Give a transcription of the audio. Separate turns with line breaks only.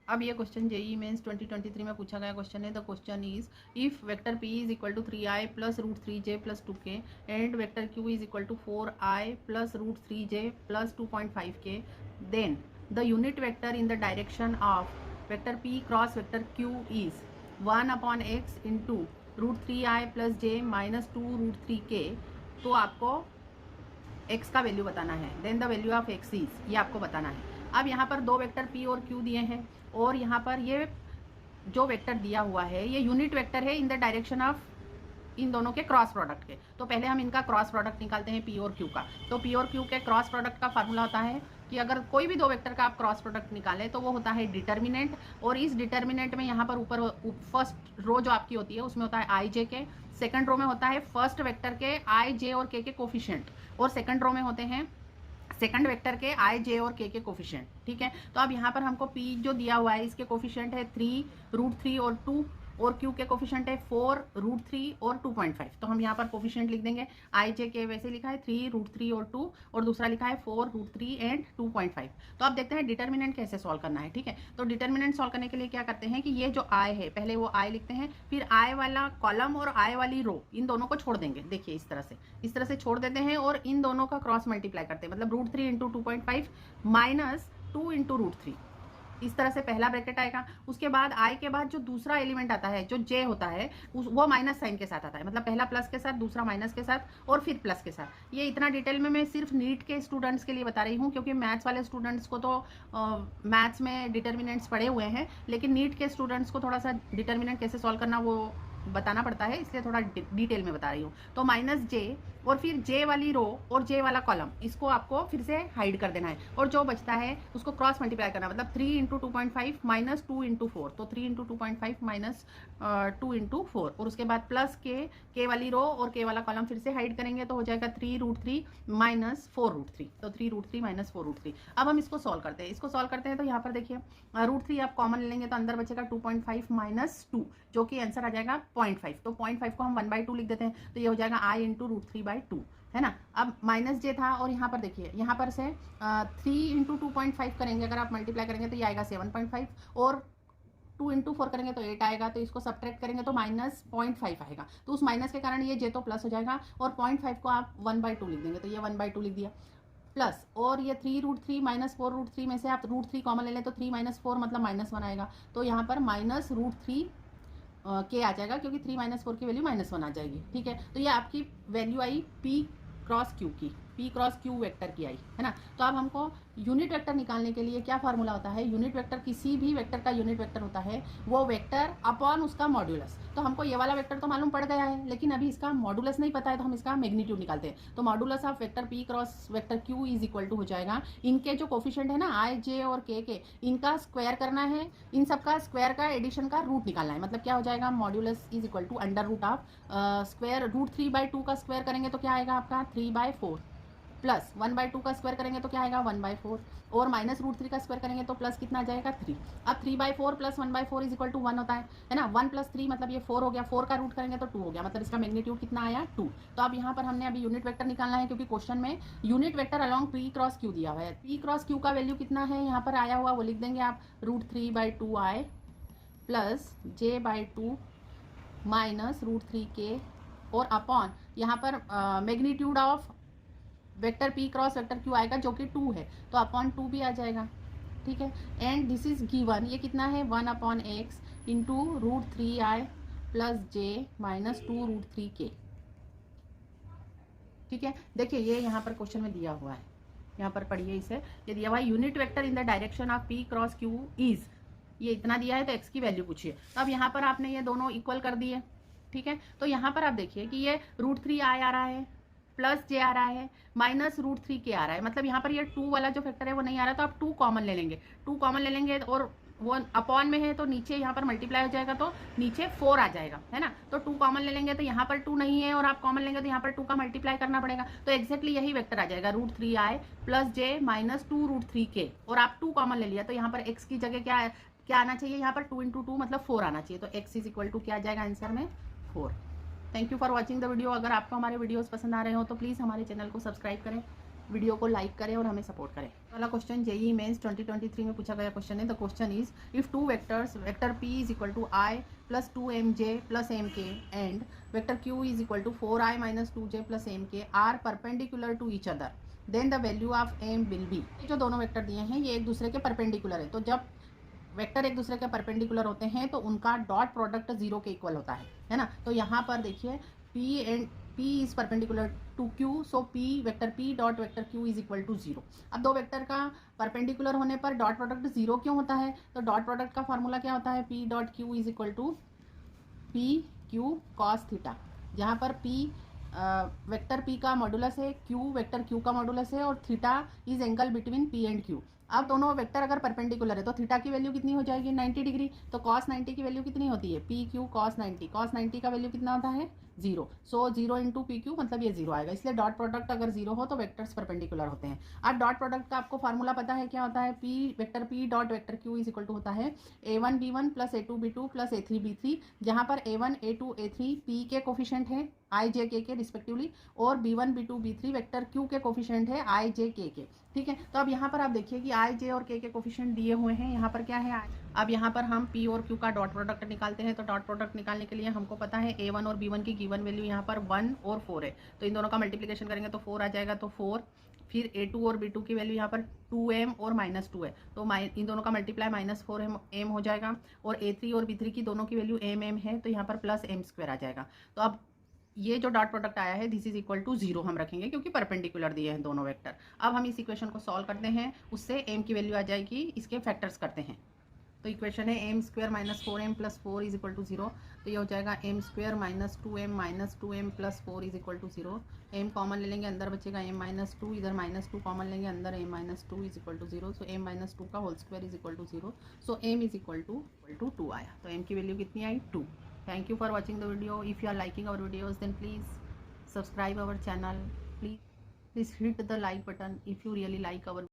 अब ये question JEE mains 2023 में पूछा गया क्वेश्चन है। The question is if vector P is equal to 3i plus root 3j plus 2k and vector Q is equal to 4i plus root 3j plus 2.5k, then the unit vector in the direction of vector P cross vector Q is 1/x into root 3i plus j minus 2 root 3k। तो आपको x का value बताना है। Then the value of x is, ये आपको बताना है। अब यहाँ पर दो वेक्टर p और q दिए हैं और यहाँ पर ये जो वेक्टर दिया हुआ है ये यूनिट वेक्टर है इन द डायरेक्शन ऑफ इन दोनों के क्रॉस प्रोडक्ट के। तो पहले हम इनका क्रॉस प्रोडक्ट निकालते हैं p और q का। तो p और q के क्रॉस प्रोडक्ट का फार्मूला होता है कि अगर कोई भी दो वेक्टर का आप क्रॉस प्रोडक्ट निकालें तो वो होता है डिटर्मिनेंट, और इस डिटर्मिनेंट में यहाँ पर ऊपर फर्स्ट रो जो आपकी होती है उसमें होता है आई जे के, सेकंड रो में होता है फर्स्ट वेक्टर के आई जे और के कोफिशिएंट, और सेकंड रो में होते हैं सेकंड वेक्टर के आई जे और के कोफिशिएंट। ठीक है, तो अब यहाँ पर हमको p जो दिया हुआ है इसके कोफिशिएंट है 3 रूट 3 और 2, और q के कोफिशिएंट है 4 रूट 3 और 2.5। तो हम यहाँ पर कोफिशिएंट लिख देंगे। आई जे के वैसे लिखा है 3 रूट 3 और 2, और दूसरा लिखा है 4 रूट 3 एंड 2.5। तो अब देखते हैं डिटर्मिनेंट कैसे सॉल्व करना है। ठीक है, तो डिटर्मिनेंट सॉल्व करने के लिए क्या करते हैं कि ये जो आई है पहले वो आई लिखते हैं, फिर आई वाला कॉलम और आई वाली रो इन दोनों को छोड़ देंगे। देखिए इस तरह से छोड़ देते हैं और इन दोनों का क्रॉस मल्टीप्लाई करते हैं, मतलब root 3 into 2.5 minus 2 into root 3। इस तरह से पहला ब्रैकेट आएगा। उसके बाद आई के बाद जो दूसरा एलिमेंट आता है जो जे होता है वो माइनस साइन के साथ आता है, मतलब पहला प्लस के साथ, दूसरा माइनस के साथ और फिर प्लस के साथ। ये इतना डिटेल में मैं सिर्फ नीट के स्टूडेंट्स के लिए बता रही हूँ, क्योंकि मैथ्स वाले स्टूडेंट्स को तो मैथ्स में डिटर्मिनेंट्स पढ़े हुए हैं, लेकिन नीट के स्टूडेंट्स को थोड़ा सा डिटर्मिनेंट कैसे सॉल्व करना वो बताना पड़ता है, इसलिए थोड़ा डिटेल में बता रही हूँ। तो माइनस जे और फिर जे वाली रो और जे वाला कॉलम इसको आपको फिर से हाइड कर देना है, और जो बचता है उसको क्रॉस मल्टीप्लाई करना, मतलब 3 इंटू 2.5 माइनस 2 इंटू 4। तो 3 इंटू 2.5 माइनस 2 इंटू 4, और उसके बाद प्लस के वाली रो और के वाला कॉलम फिर से हाइड करेंगे तो हो जाएगा 3 रूट 3 माइनस 4 रूट 3। तो 3 रूट 3 माइनस 4 रूट 3। अब हम इसको सॉल्व करते हैं। इसको सॉल्व करते हैं तो यहाँ पर देखिए रूट 3 आप कॉमन ले लेंगे तो अंदर बचेगा 2.5 माइनस 2, जो कि आंसर आ जाएगा 0.5। तो 0.5 को हम 1/2 लिख देते हैं, तो ये हो जाएगा आई इंटू रूट 3/2, है ना। अब माइनस जे था और यहाँ पर देखिए यहाँ पर से 3 इंटू 2.5 करेंगे, अगर आप मल्टीप्लाई करेंगे तो ये आएगा 7.5, और 2 इंटू 4 करेंगे तो 8 आएगा। तो इसको सब्ट्रैक्ट करेंगे तो माइनस 0.5 आएगा। तो उस माइनस के कारण ये जे तो प्लस हो जाएगा, और 0.5 को आप 1/2 लिख देंगे, तो ये 1/2 लिख दिया प्लस, और ये 3 रूट 3 माइनस 4 रूट 3 में से आप रूट 3 कॉमन ले लें तो 3 माइनस 4 मतलब माइनस 1 आएगा। तो यहाँ पर माइनस रूट 3 के आ जाएगा, क्योंकि 3 माइनस 4 की वैल्यू माइनस 1 आ जाएगी। ठीक है, तो ये आपकी value I P cross Q की, पी क्रॉस क्यू वेक्टर की आई, है ना। तो अब हमको यूनिट वेक्टर निकालने के लिए क्या फार्मूला होता है, यूनिट वेक्टर किसी भी वेक्टर का यूनिट वेक्टर होता है वो वेक्टर अपॉन उसका मॉड्यूलस। तो हमको ये वाला वेक्टर तो मालूम पड़ गया है, लेकिन अभी इसका मॉड्यूलस नहीं पता है, तो हम इसका मैग्नीट्यूड निकालते हैं। तो modulus of vector P cross vector Q is equal to हो जाएगा, इनके जो कोफिशिएंट है ना आई जे और के इनका स्क्वायर करना है, इन सबका स्क्वायर का एडिशन का रूट निकालना है। मतलब क्या हो जाएगा, modulus is equal to under root of square root 3/2 का स्क्वायर करेंगे तो क्या आएगा आपका 3/4, प्लस 1/2 का स्क्वायर करेंगे तो क्या आएगा 1/4, और माइनस रूट 3 का स्क्वायर करेंगे तो प्लस कितना आ जाएगा 3। अब 3/4 प्लस 1/4 इज इक्वल टू 1 होता है ना। 1 प्लस 3 मतलब ये 4 हो गया, 4 का रूट करेंगे तो 2 हो गया, मतलब इसका मैग्नीट्यूड कितना आया 2। तो अब यहाँ पर हमने अभी यूनिट वेक्टर निकालना है, क्योंकि क्वेश्चन में unit vector along P cross Q दिया हुआ है। पी क्रॉस क्यू का वैल्यू कितना है यहाँ पर आया हुआ वो लिख देंगे आप, root 3/2 i plus j/2 minus root 3k, और अपॉन यहाँ पर magnitude of vector P cross vector Q आएगा जो कि 2 है, तो अपॉन 2 भी आ जाएगा। ठीक है, एंड दिस इज गिवन, ये कितना है 1/x into root 3i plus j minus 2 root 3k। ठीक है, देखिए ये यहाँ पर क्वेश्चन में दिया हुआ है, यहाँ पर पढ़िए इसे, ये दिया हुआ है unit vector in the direction of P cross Q is, ये इतना दिया है तो x की वैल्यू पूछिए। तो अब यहाँ पर आपने ये दोनों इक्वल कर दिए। ठीक है, तो यहाँ पर आप देखिए कि ये रूट 3i आ रहा है, प्लस जे आ रहा है, माइनस रूट 3k आ रहा है, मतलब यहाँ पर ये 2 वाला जो फैक्टर है वो नहीं आ रहा, तो आप 2 कॉमन ले लेंगे। 2 कॉमन ले लेंगे और वो अपॉन में है तो नीचे यहाँ पर मल्टीप्लाई हो जाएगा तो नीचे 4 आ जाएगा, है ना। तो 2 कॉमन ले लेंगे तो यहाँ पर 2 नहीं है, और आप कॉमन लेंगे तो यहाँ पर 2 का मल्टीप्लाई करना पड़ेगा, तो एक्जैक्टली यही वेक्टर आ जाएगा root 3i plus j minus 2 root 3k, और आप 2 कॉमन ले लिया तो यहाँ पर x की जगह क्या आना चाहिए, यहाँ पर 2 इंटू 2 मतलब 4 आना चाहिए। तो x इज इक्वल टू क्या आ जाएगा आंसर में 4। Thank you for watching the video. अगर आपको हमारे वीडियोस पसंद आ रहे हो तो प्लीज़ हमारे चैनल को सब्सक्राइब करें। वीडियो को लाइक करें और हमें सपोर्ट करें। वाला क्वेश्चन जेईई मेंस 2023 में पूछा गया क्वेश्चन है। The question is if two vectors vector p is equal to i plus 2mj plus mk and vector q is equal to 4i minus 2j plus mk are perpendicular to each other then the value of m will be. जो दोनों vector दिए हैं ये एक दूसरे के perpendicular है, तो जब वेक्टर एक दूसरे के परपेंडिकुलर होते हैं तो उनका डॉट प्रोडक्ट 0 के इक्वल होता है ना। तो यहाँ पर देखिए p is perpendicular to q, so p vector p dot vector q is equal to 0। अब दो वेक्टर का परपेंडिकुलर होने पर डॉट प्रोडक्ट 0 क्यों होता है? तो डॉट प्रोडक्ट का फॉर्मूला क्या होता है? p dot q is equal to p q cos theta, जहाँ पर p वेक्टर p का मॉडुलस है, q वेक्टर q का मॉडुलस है और theta is angle between p and q। अब दोनों वेक्टर अगर परपेंडिकुलर है तो थीटा की वैल्यू कितनी हो जाएगी? 90 डिग्री। तो cos 90 की वैल्यू कितनी होती है? P Q cos 90। cos 90 का वैल्यू कितना होता है? 0। सो 0 इंटू पी क्यू मतलब ये 0 आएगा। इसलिए डॉट प्रोडक्ट अगर 0 हो तो वेक्टर्स परपेंडिकुलर होते हैं। अब डॉट प्रोडक्ट का आपको फार्मूला पता है क्या होता है? P vector P dot vector Q is equal to होता है a1 b1 plus a2 b2 plus a3 b3, जहाँ पर a1 a2 a3 p के कोफिशिएंट है आई जे के रिस्पेक्टिवली और b1 b2 b3 vector q के कोफिशिएंट है आई जे के। ठीक है, तो अब यहाँ पर आप देखिए कि आई जे और के कोफिशिएंट दिए हुए हैं। यहाँ पर क्या है? अब यहाँ पर हम p और q का डॉट प्रोडक्ट निकालते हैं। तो डॉट प्रोडक्ट निकालने के लिए हमको पता है a1 और b1 की गिवन वैल्यू यहाँ पर 1 और 4 है, तो इन दोनों का मल्टीप्लिकेशन करेंगे तो 4 आ जाएगा, तो 4। फिर a2 और b2 की वैल्यू यहाँ पर 2m और -2 है, तो इन दोनों का मल्टीप्लाई -4m हो जाएगा। और a3 और b3 की दोनों की वैल्यू m है, तो यहाँ पर प्लस m² आ जाएगा। तो अब ये जो डॉट प्रोडक्ट आया है दिस इज इक्वल टू 0 हम रखेंगे क्योंकि परपेंडिकुलर दिए हैं दोनों वेक्टर। अब हम इस इक्वेशन को सॉल्व करते हैं, उससे m की वैल्यू आ जाएगी, इसके फैक्टर्स करते हैं। तो इक्वेशन है m² minus 4m plus 4 is equal to 0, तो ये हो जाएगा m² minus 2m plus 4 is equal to 0। m common ले लेंगे, अंदर बचेगा m-2, इधर -2 कॉमन लेंगे, अंदर m-2 is equal to 0। So m-2 का whole square is equal to 0। So m is equal to 2 आया, तो m की वैल्यू कितनी आई? 2। Thank you for watching the video. If you are liking our videos, then please subscribe our channel. Please hit the like button if you really like our